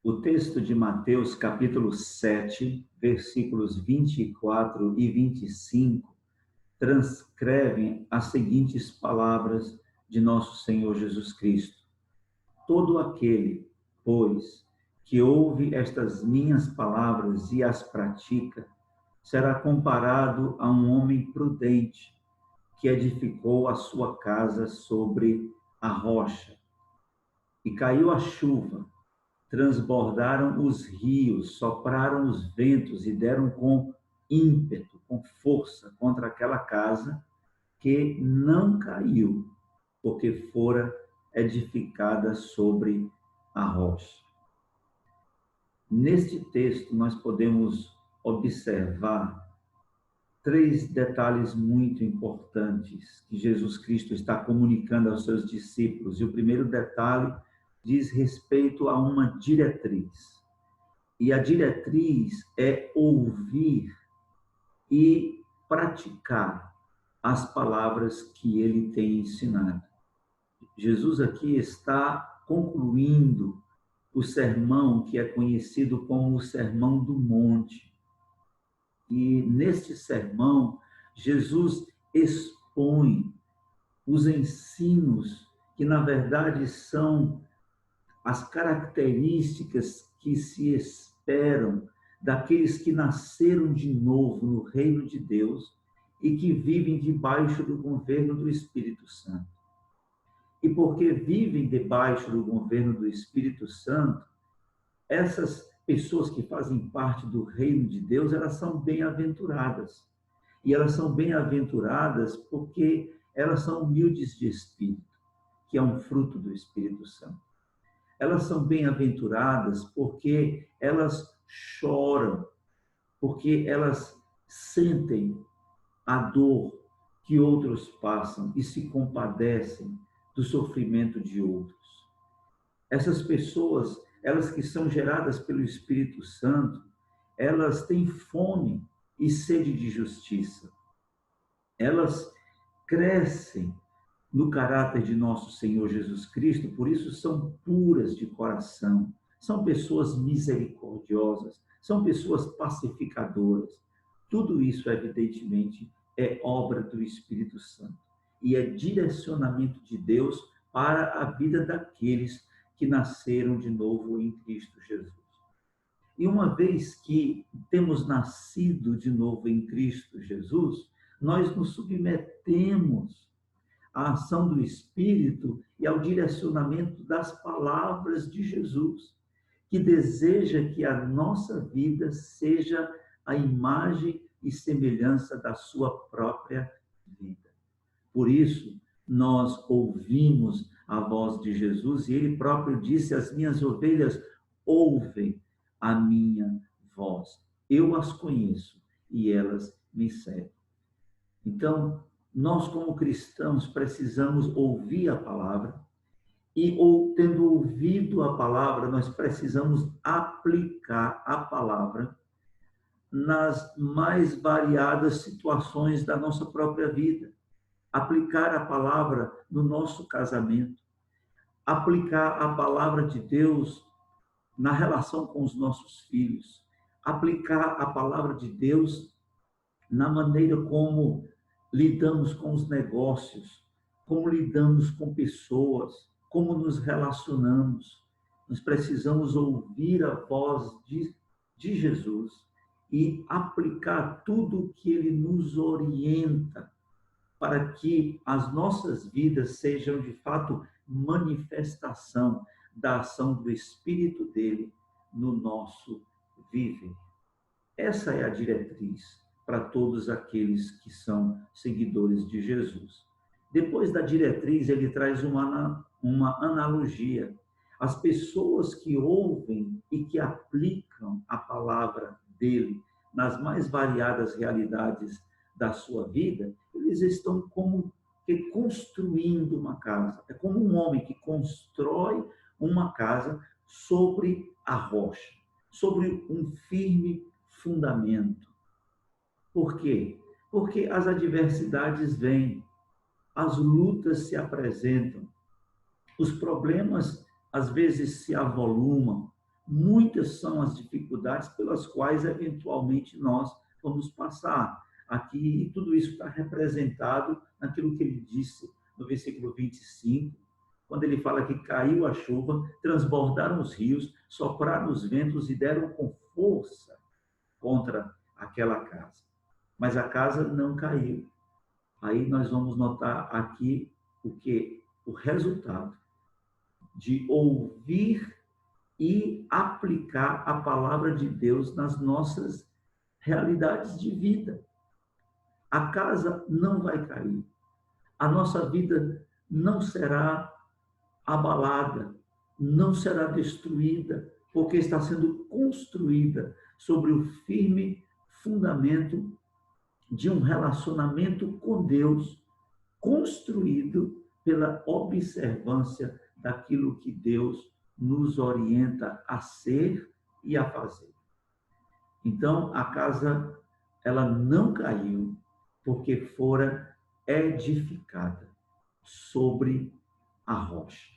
O texto de Mateus, capítulo 7, versículos 24 e 25, transcrevem as seguintes palavras de nosso Senhor Jesus Cristo. Todo aquele, pois, que ouve estas minhas palavras e as pratica, será comparado a um homem prudente que edificou a sua casa sobre a rocha. E caiu a chuva, transbordaram os rios, sopraram os ventos e deram com ímpeto, com força contra aquela casa, que não caiu, porque fora edificada sobre a rocha. Neste texto, nós podemos observar três detalhes muito importantes que Jesus Cristo está comunicando aos seus discípulos. E o primeiro detalhe diz respeito a uma diretriz. E a diretriz é ouvir e praticar as palavras que ele tem ensinado. Jesus aqui está concluindo o sermão que é conhecido como o Sermão do Monte. E neste sermão, Jesus expõe os ensinos que, na verdade, são as características que se esperam daqueles que nasceram de novo no reino de Deus e que vivem debaixo do governo do Espírito Santo. E porque vivem debaixo do governo do Espírito Santo, essas pessoas que fazem parte do reino de Deus, elas são bem-aventuradas. E elas são bem-aventuradas porque elas são humildes de espírito, que é um fruto do Espírito Santo. Elas são bem-aventuradas porque elas choram, porque elas sentem a dor que outros passam e se compadecem do sofrimento de outros. Essas pessoas, elas que são geradas pelo Espírito Santo, elas têm fome e sede de justiça. Elas crescem no caráter de nosso Senhor Jesus Cristo, por isso são puras de coração, são pessoas misericordiosas, são pessoas pacificadoras. Tudo isso, evidentemente, é obra do Espírito Santo e é direcionamento de Deus para a vida daqueles que nasceram de novo em Cristo Jesus. E uma vez que temos nascido de novo em Cristo Jesus, nós nos submetemos à ação do Espírito e ao direcionamento das palavras de Jesus, que deseja que a nossa vida seja a imagem e semelhança da sua própria vida. Por isso, nós ouvimos a voz de Jesus e ele próprio disse: as minhas ovelhas ouvem a minha voz. Eu as conheço e elas me seguem. Então, nós como cristãos precisamos ouvir a palavra e, tendo ouvido a palavra, nós precisamos aplicar a palavra nas mais variadas situações da nossa própria vida. Aplicar a palavra no nosso casamento, aplicar a palavra de Deus na relação com os nossos filhos, aplicar a palavra de Deus na maneira como lidamos com os negócios, como lidamos com pessoas, como nos relacionamos. Nós precisamos ouvir a voz de Jesus e aplicar tudo o que ele nos orienta para que as nossas vidas sejam, de fato, manifestação da ação do Espírito dele no nosso viver. Essa é a diretriz para todos aqueles que são seguidores de Jesus. Depois da diretriz, ele traz uma analogia. As pessoas que ouvem e que aplicam a palavra dele nas mais variadas realidades da sua vida, eles estão como que construindo uma casa. É como um homem que constrói uma casa sobre a rocha, sobre um firme fundamento. Por quê? Porque as adversidades vêm, as lutas se apresentam, os problemas às vezes se avolumam, muitas são as dificuldades pelas quais, eventualmente, nós vamos passar. Aqui, tudo isso está representado naquilo que ele disse no versículo 25, quando ele fala que caiu a chuva, transbordaram os rios, sopraram os ventos e deram com força contra aquela casa. Mas a casa não caiu. Aí nós vamos notar aqui o que? O resultado de ouvir e aplicar a palavra de Deus nas nossas realidades de vida. A casa não vai cair. A nossa vida não será abalada, não será destruída, porque está sendo construída sobre o firme fundamento de um relacionamento com Deus, construído pela observância daquilo que Deus nos orienta a ser e a fazer. Então, a casa, ela não caiu, porque fora edificada sobre a rocha.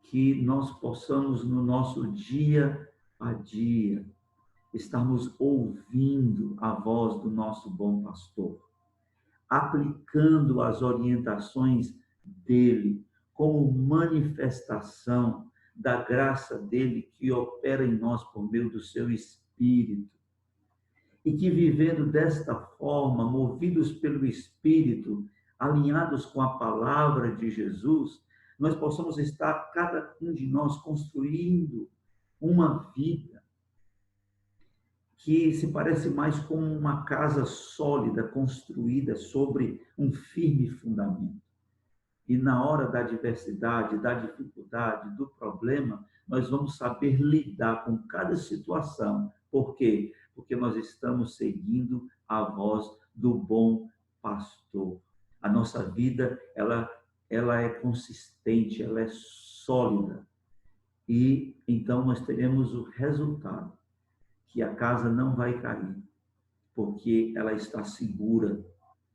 Que nós possamos, no nosso dia a dia, estarmos ouvindo a voz do nosso bom pastor, aplicando as orientações dele como manifestação da graça dele que opera em nós por meio do seu Espírito. E que vivendo desta forma, movidos pelo Espírito, alinhados com a palavra de Jesus, nós possamos estar, cada um de nós, construindo uma vida que se parece mais com uma casa sólida, construída sobre um firme fundamento. E na hora da adversidade, da dificuldade, do problema, nós vamos saber lidar com cada situação. Por quê? Porque nós estamos seguindo a voz do bom pastor. A nossa vida, ela é consistente, ela é sólida. E então nós teremos o resultado, que a casa não vai cair, porque ela está segura,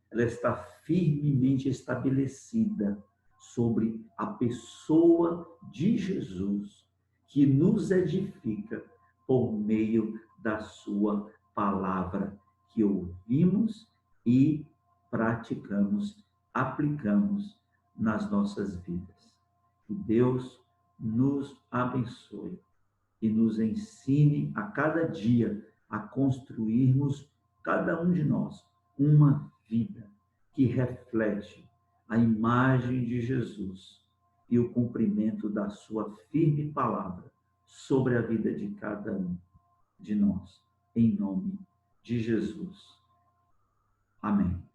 ela está firmemente estabelecida sobre a pessoa de Jesus, que nos edifica por meio da sua palavra, que ouvimos e praticamos, aplicamos nas nossas vidas. Que Deus nos abençoe e nos ensine a cada dia a construirmos, cada um de nós, uma vida que reflete a imagem de Jesus e o cumprimento da sua firme palavra sobre a vida de cada um de nós, em nome de Jesus. Amém.